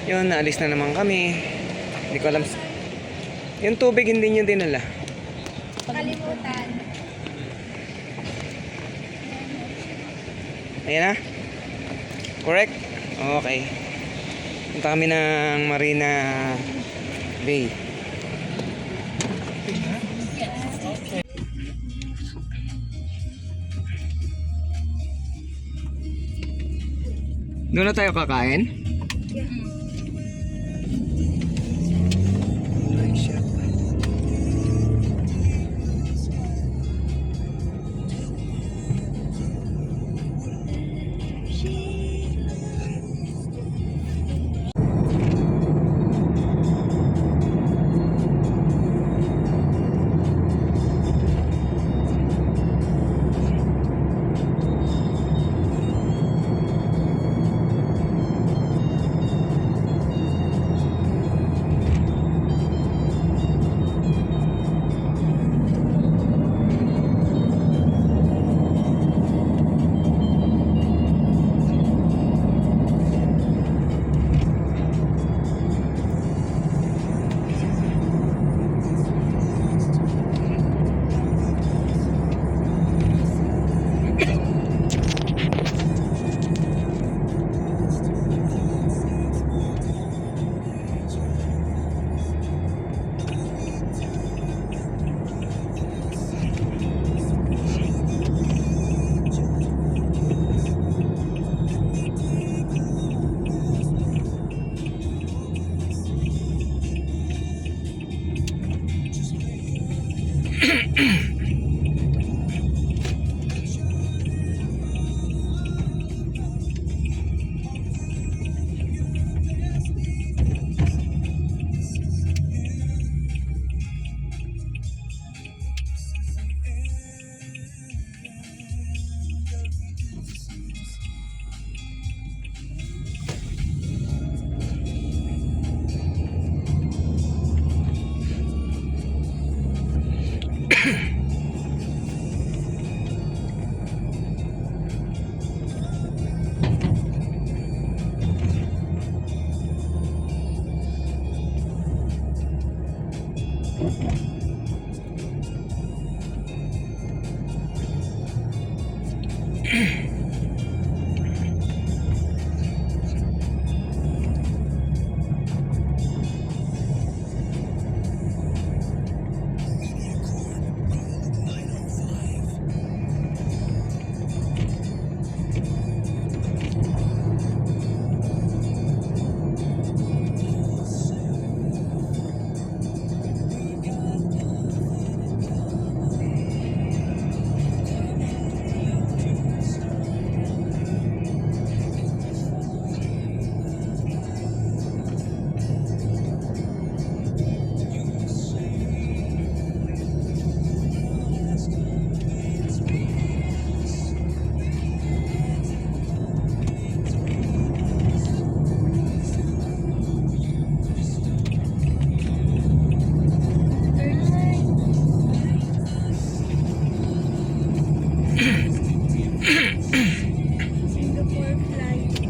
Yun, naalis na naman kami. Hindi ko alam. Yung tubig hindi nyo dinala. Kalimutan. Ayan na? Correct? Okay. Punta kami ng Marina Bay. Doon na tayo kakain? Singapore flight.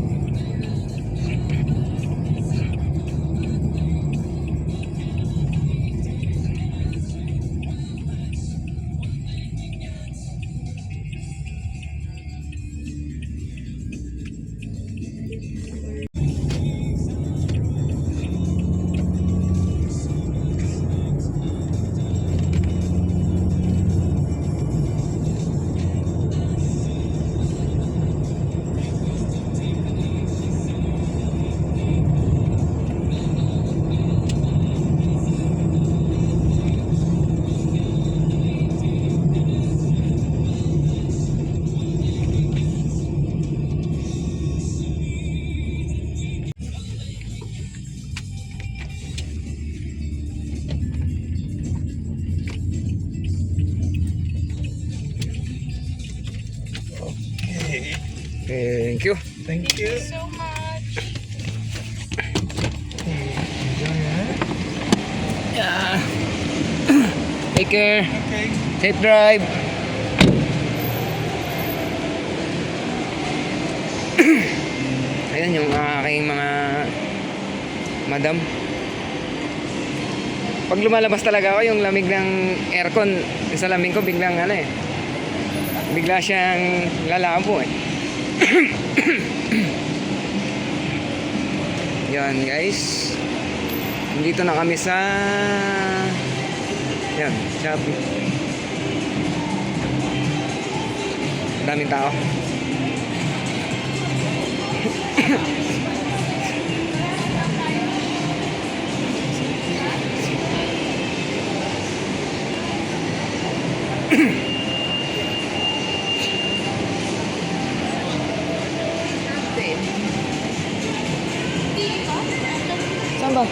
Thank you. Thank you. So much. Enjoy, Yeah. Take care. Okay. Safe drive. Ayan yung aking mga Madam. Pag lumalabas talaga ako, yung lamig ng aircon, yung salamin ko biglang ano eh. Bigla siyang lalabo eh. Yan guys. Dito na kami sa yan, Shopee. Daming tao. Saan ba?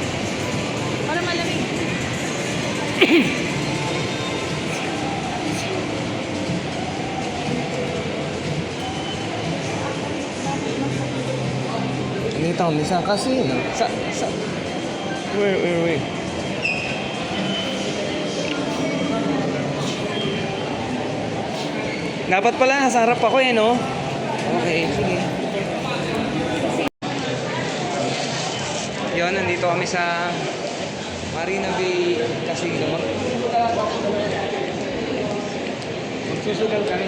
Para malamig. Dito kami sa casino. Sa where? Dapat pala nasa harap ako eh, no? Okay, sige. Yun, nandito kami sa Marina Bay Casino. Magsusugal kami.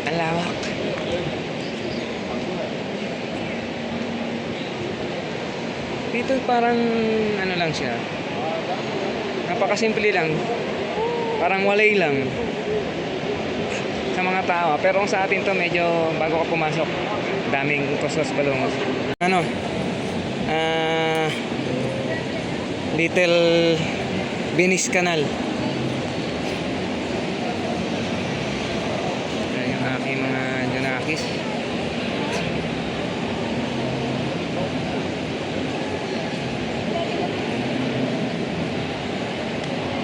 Ang lawak. Dito parang ano lang siya. Napakasimple lang. Parang walay lang sa mga tao. Pero kung sa atin to medyo bago ka pumasok, daming kustos balungos. Ano? Little Venice Canal. Ayan yung aking mga Junakis.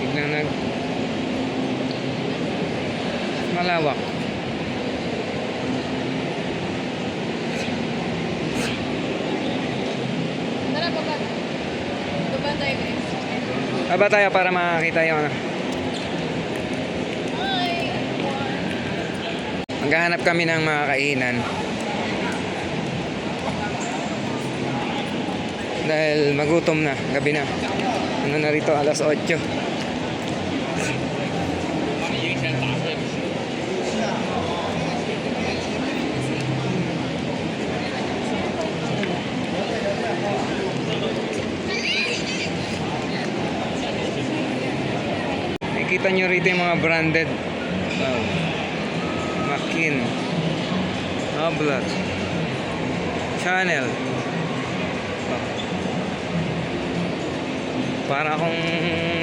Biglang malawak. Tara, baba. Baba tayo guys. Aba tayo para makakita yung ano. Hi! Maghahanap kami ng mga kainan. Dahil magutom na, gabi na. Ano na rito, alas 8. Nakikita nyo rito yung mga branded. Wow. Makin. Oblat. Chanel. Wow. Para akong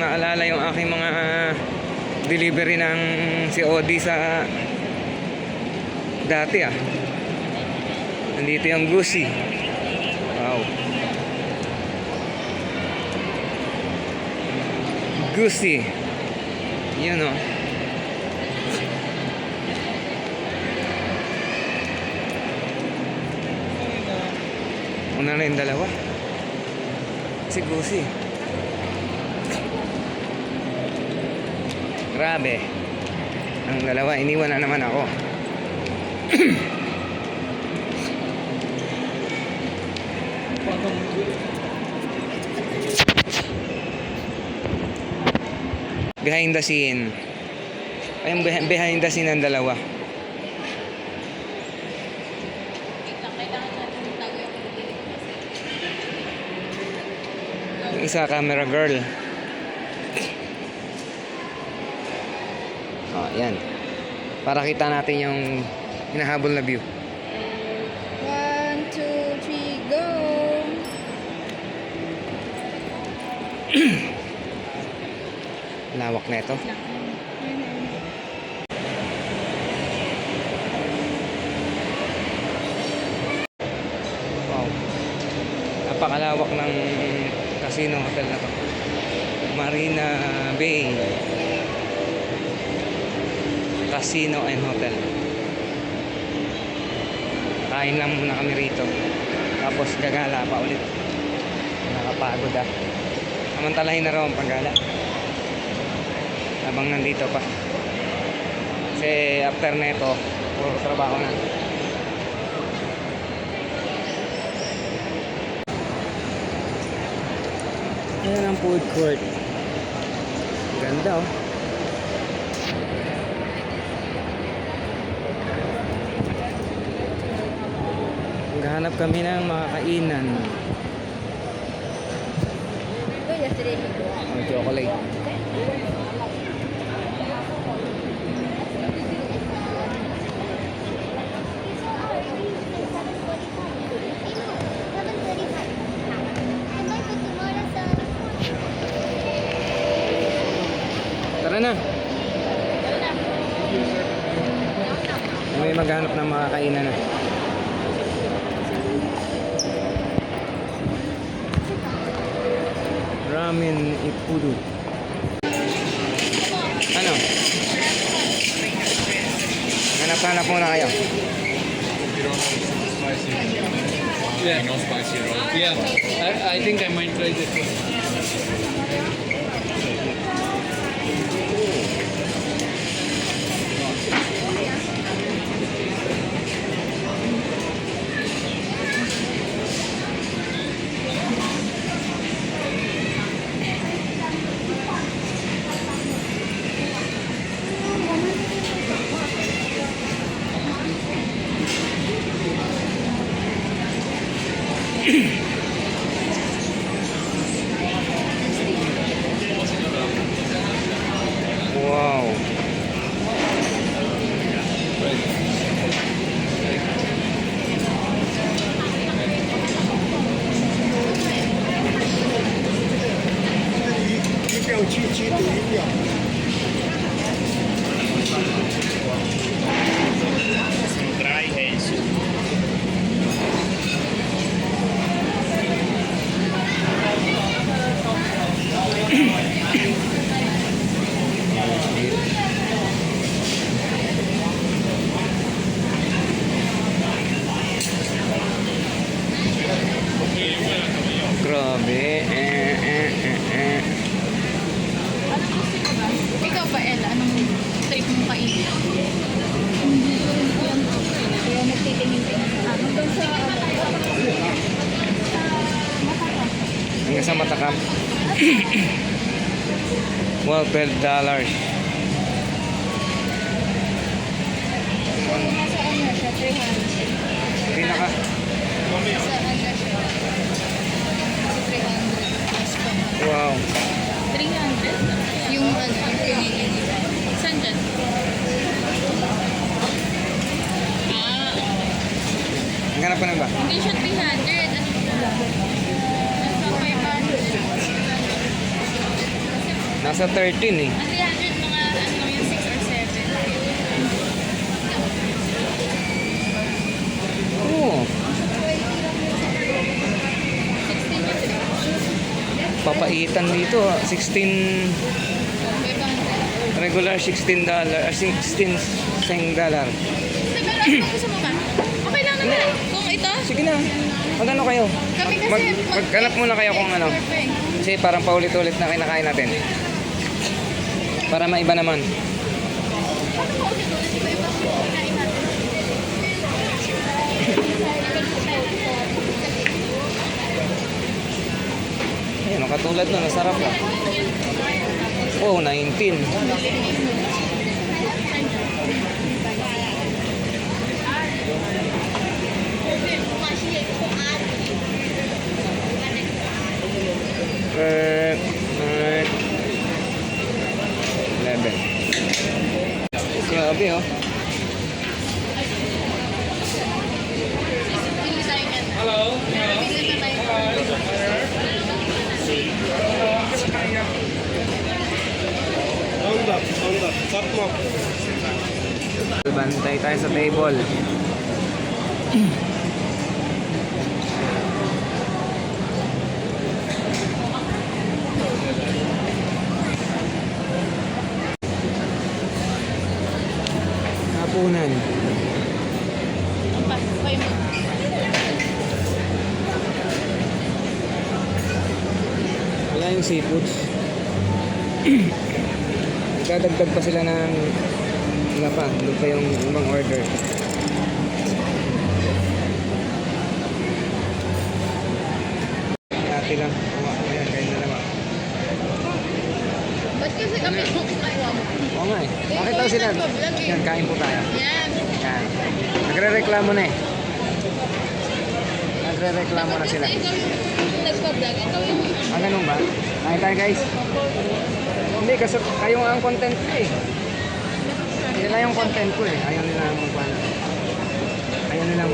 naalala yung aking mga delivery ng COD sa dati ah. Nandito yung Gucci. Wow. Gucci. Yun o. Una na yung dalawa. Si Gucci. Grabe. Ang dalawa, iniwan na naman ako. Behind the scene. Ay, yung behind the scene ng dalawa. Yung isa, camera girl. Oh, yan. Para kita natin yung hinahabol na view. 1, 2, 3, go! Lawak na ito. Wow. Napakalawak ng casino hotel na to. Marina Bay Casino and Hotel. Kain lang muna kami rito. Tapos gagala pa ulit. Nakapagod ah. Samantalahin na raw ang paggala. habang nandito pa. Kasi after neto, puro trabaho na. Ayan ang food court. Ganda oh. Maghahanap kami ng mga kainan. Ito, yesterday. Oh, chocolate. Tara na. May maghanap ng mga kainan na. Ramen Ippudo. Ano? Hanap-hanap muna kayo. Yeah, no spicy at all. Yeah, I think I might try this one. Wow. Dry haze. Grabe. Ikaw ba, Ella? Anong trip mong kainin? Kaya nagtitingin-tingin. Hanggang sa... Hanggang sa Matakam. Well, $12. Nasa ano siya? 300. Pinaka. Nasa ano siya? 300. Plus pa. Wow. 300? Yung ano, yung pinili nila. Saan dyan? Hanap ka na ba? Hindi siya 300. Nasa 500. Nasa 13 eh. Ang 300 mga ano lang yung 6 or 7. Oo. 16 kasi. Papaitan dito. 16 500. regular $16. 16 $10. Pero ano gusto mo ba? Okay lang naman. Kung ito, Sige na. Magano kayo? kami kasi Maghanap muna kayo kung ano. Kasi parang paulit-ulit na kinakain natin. Para maiba naman. Ayun, ang katulad nun, nasarap ah. Oh, 19. Eh, 11. Grabe oh. Hello. Bantay tayo sa table. Hapunan. Wala yung seafoods. Magdadagdag pa sila ng iba pa. Doon pa yung ibang order. Dati lang. Ayan, kayo na naman. Ba't kasi kami kumakain? Oo nga eh. Bakit daw sila? Yan, kain po tayo. Yan. Yan. Nagre-reklamo na eh. Nagre-reklamo na sila. Kasi ikaw yung nagpa-vlog. Ikaw yung... Ah, ganun ba? Kain tayo guys. Hindi, kasi kayo nga ang content ko eh. Sila yung content ko eh. Ayaw nila magpano. Ayaw nilang...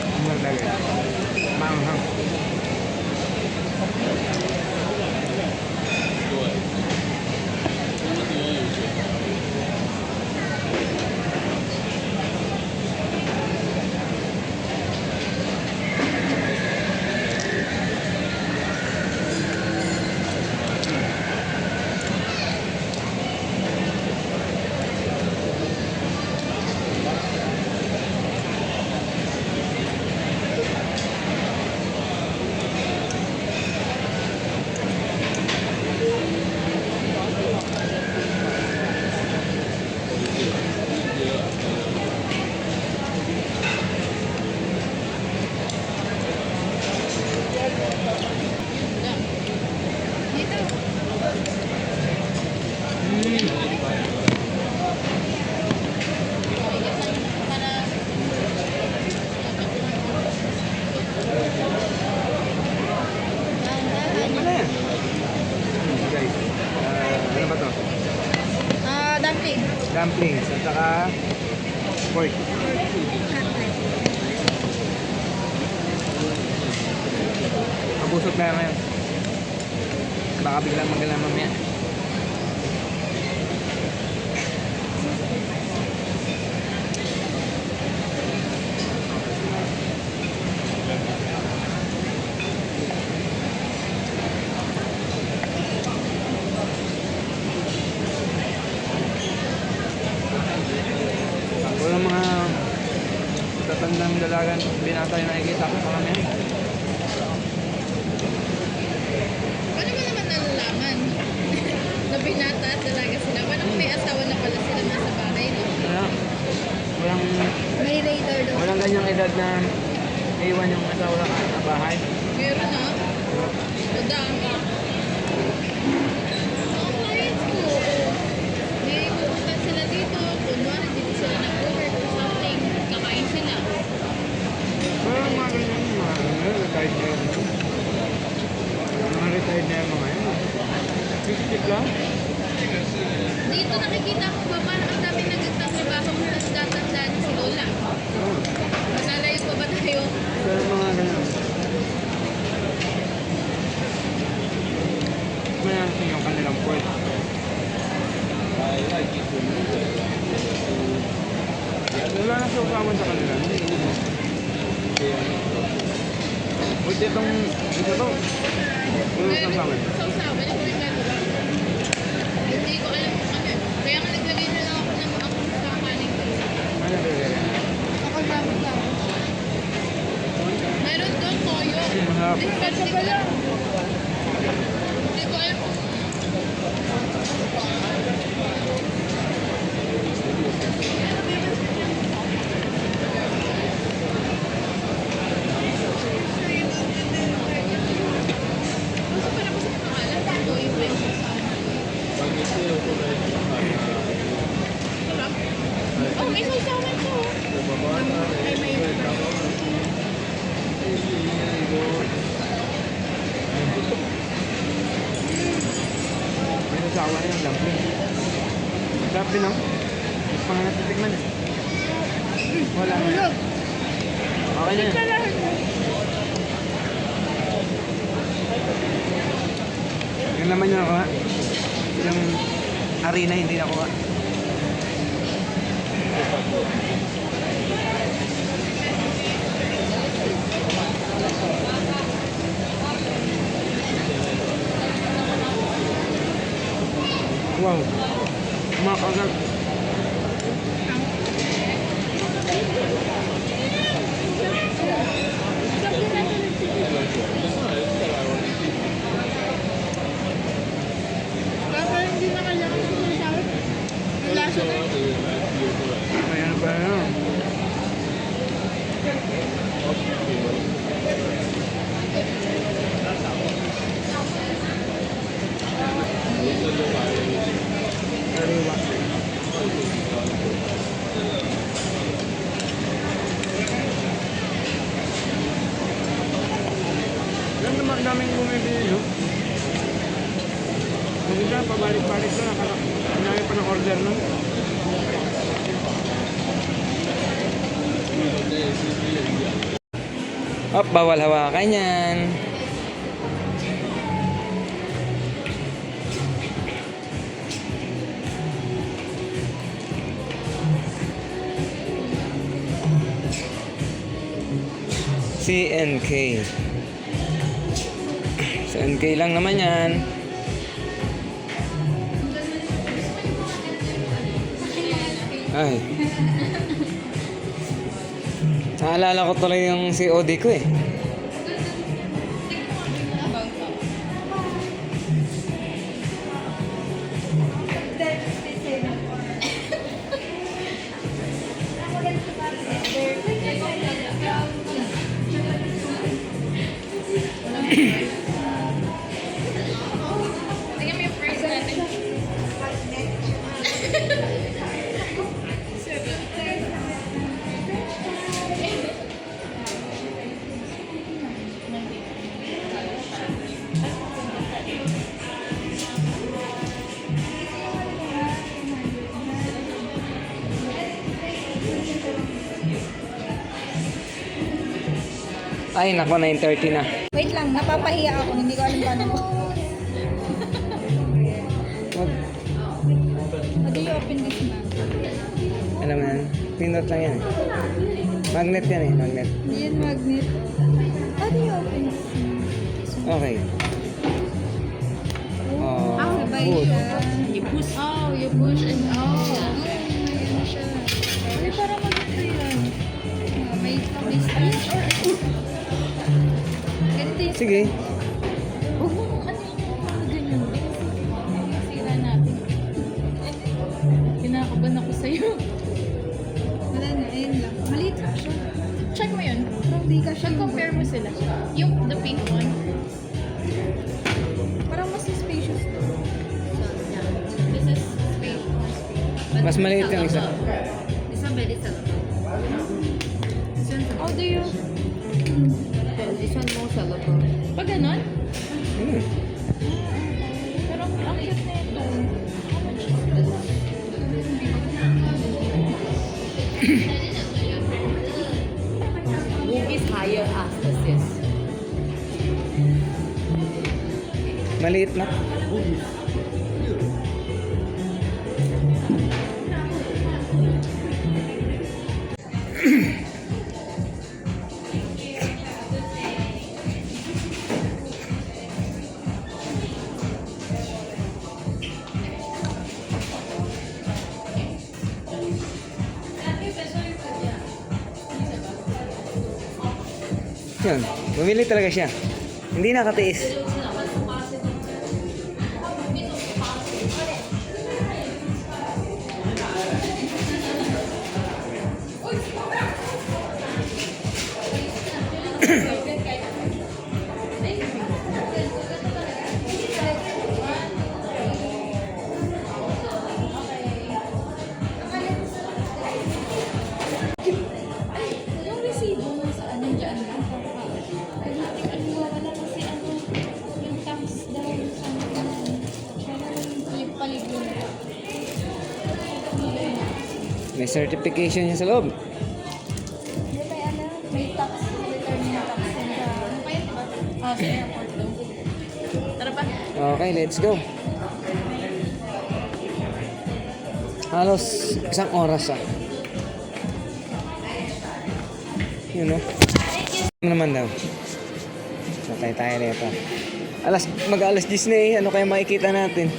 Ang magdagay. Manghang. Ano na yan? Guys, ano ba to? Dumpling. Dumplings at saka pork. Mabusog na ngayon. Baka biglang magala mamaya. Walang mga tatandang dalagan binata yung nakikita ko sa kami. Paano mo naman nalalaman? Na binata at dalaga sila. Paano kung may asawa na pala sila nasa bahay, no? Walang, May radar daw. walang ganyang edad na iwan yung asawa sa bahay. Meron na. Madami. Ang clients ko. May pupunta sila dito. Kunwari, dito sila nag-work or something. Kakain sila. Walang mga ganyan, mga retired na yun. Mga retired na yung mga yun. 50 lang. Dito nakikita ko ba parang ang dami nagtatrabaho kung nagtatanda na si Lola. Malalayo pa ba tayo? Pero mga ganyan. Mayasin yung kanilang pork. Wala na sa usaman sa kanila. Buti itong ito to. Wala sa usaman. Sausawan, yung mga gano'n. Hindi ko alam kung ano. Kaya nga naglagay na lang ako ng ako sa kanin ko. Ano ba yan? Ako lang. Meron doon toyo. Masarap. Hindi ko alam. Hindi ko alam kung gusto pa na kasi pangalan. Toyo pa yung sausawan. Sarap. Oh, may sausawan to. Ay, may May nasawa na yung dumpling. Sarap din no? Mga natitikman eh. Wala na. Okay na yan. Yung naman yung nakuha. Yung harina hindi nakuha. Wow. Makagat. Maganda, pabalik-balik na. Ang dami pa ng order nun. Oh, bawal hawakan yan. CNK. CNK lang naman yan. Ay. Naalala ko tuloy yung COD ko eh. Tingnan mo yung price natin. Ay, naku, 9:30 na. Wait lang, napapahiya ako. Hindi ko alam paano ko. Wag. How do you open this map? Alam mo yan, pindot lang yan eh. Magnet yan eh, magnet. Hindi yan magnet. How do you open this map? Okay. Oh, Sabay good. siya. You push. Oh, you push and Ayan siya. Ay, para maganda yan. May stretch or ganito yung Sige. huwag mo ano ganyan. Sira natin. Kinakaban ako sa'yo. wala na, ayun lang. Maliit lang siya. Check mo yun. Pero hindi ka siya. Compare mo sila. Yung the pink one. Parang mas spacious to. This is space. Mas maliit yung isa. This one very sa How do you... This one more salabo. Pag ganon? Hmm. Pero ang cute na ito. Move is higher as this is. Maliit na. Yun, bumili talaga siya. Hindi nakatiis. Yung resibo mo sa ano dyan? Wala kasi ano, yung tax dahil sa yung paligon. May certification niya sa loob. Hindi, may ano, may tax, return na tax sa Ano pa yun, diba? Ah, sa airport daw. Tara pa. Okay, let's go. Halos isang oras ah. Yun know? Ano naman daw? Patay tayo nito. Mag-alas 10 na eh. Ano kaya makikita natin?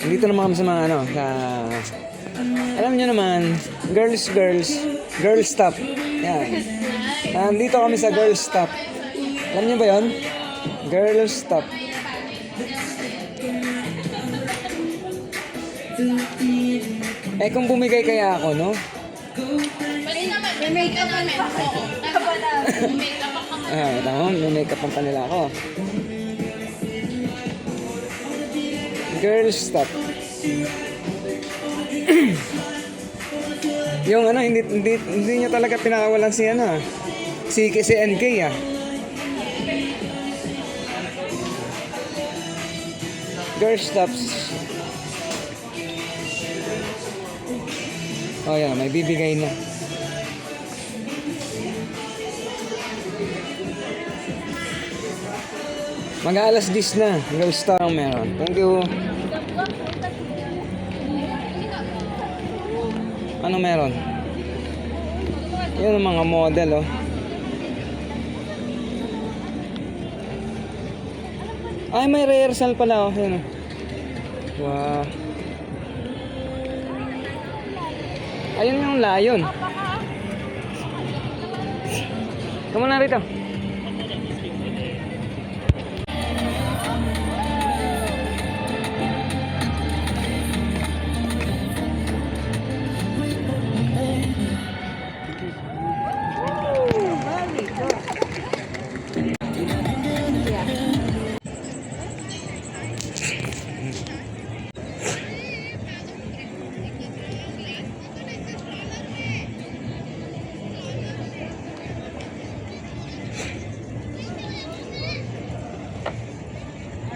Dito naman kami sa mga ano, sa... Alam niyo naman, girls stop. Yan. Dito kami sa girls stop. Alam niyo ba yon? Girls stop. Eh kung bumigay kaya ako, no? Pwede naman, may make-up namin. Oo. May make-up ako. Tama, may makeup pa nila ako. Girls stop. Yung ano, hindi niya talaga pinakawalan si ano, si NK ah. Girls stops. Oh yan, may bibigay na. Mag-aalas 10 na. Girls star ang meron. Thank you. Ano meron? Yan ang mga model, oh. Ay, may rehearsal pala, oh. Yan, oh. Wow. Ayun yung layon. Come na rito.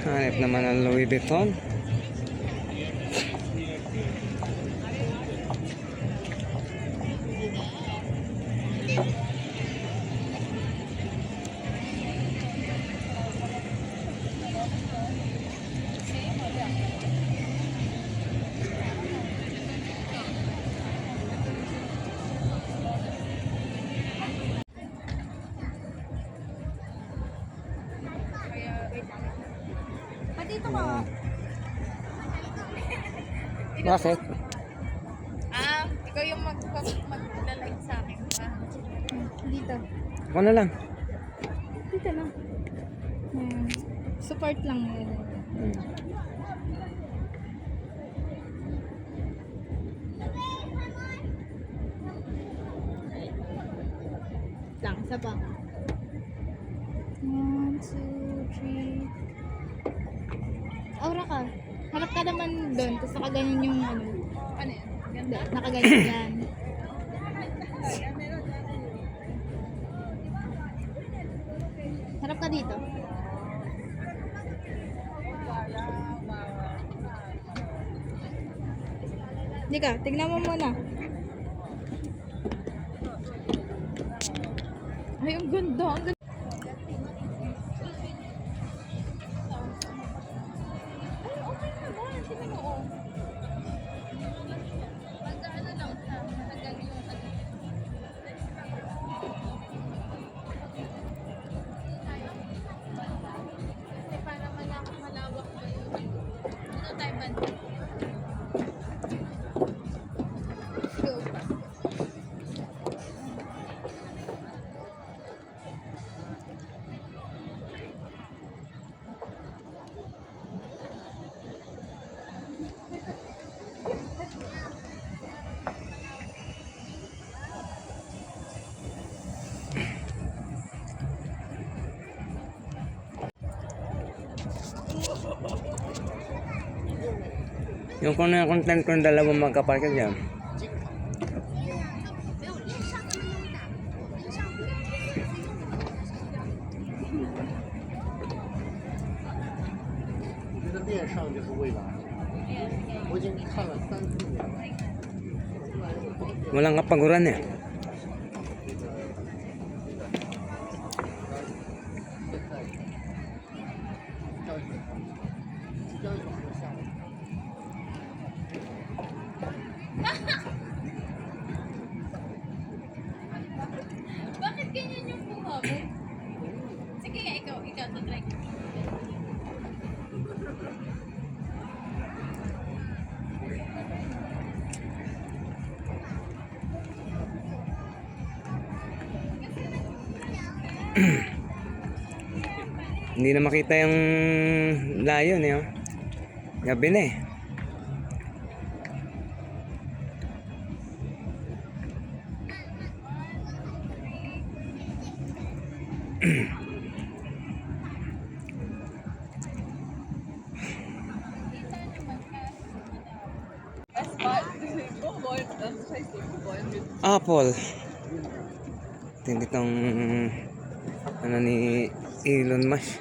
Hanip naman ang Louis Vuitton. Dito ka. Bakit? Ikaw yung mag-like sa akin. Dito. Ako na lang. Dito lang. Support lang yun. Lang, isa pa. 1, 2, 3. Aura ka. Harap ka naman doon, tapos nakaganyan yung ano. Ano yan? Ganda. Nakaganyan yan. Harap ka dito. Hindi ka, tignan mo muna. Ay, ang ganda. Ang ganda. Yung kung ano yung content ko ng dalawang magkaparka dyan. Walang kapaguran eh. Bakit ganyan yung buha mo? Sige nga, ikaw, try. Hindi na makita yung layon eh. Oh. Gabi na eh. Apple. Tindi tong ano ni Elon Musk.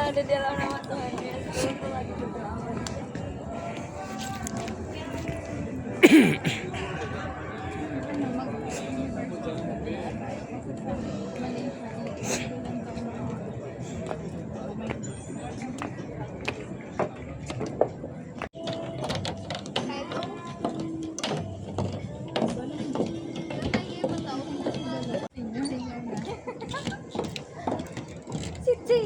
Ada di dalam nama Tuhan Yesus. Siti.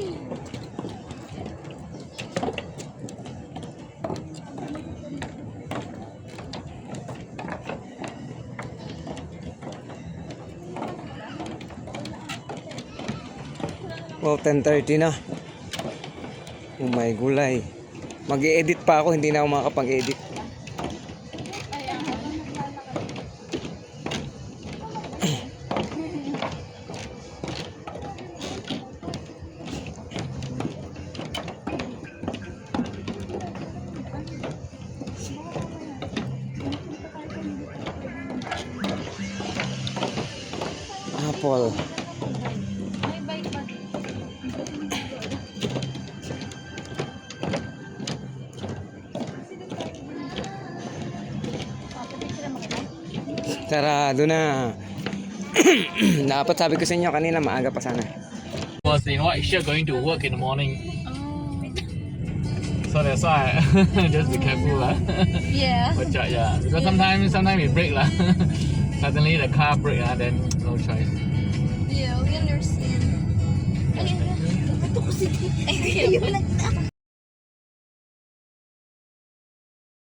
Wow, 10:30 na. Oh my gulay. Mag-i-edit pa ako, hindi na ako makakapag-edit. Apple. May bike pa. Sarado na. Dapat sabi ko sa inyo kanina maaga pa sana. Was in what Isha going to work in the morning. So that's why just be careful lah. Yeah. Watch out, yeah. Because sometimes it break lah. Suddenly the car break then no choice. Yeah, we understand. Ayun na. Ito ko si Ayun na.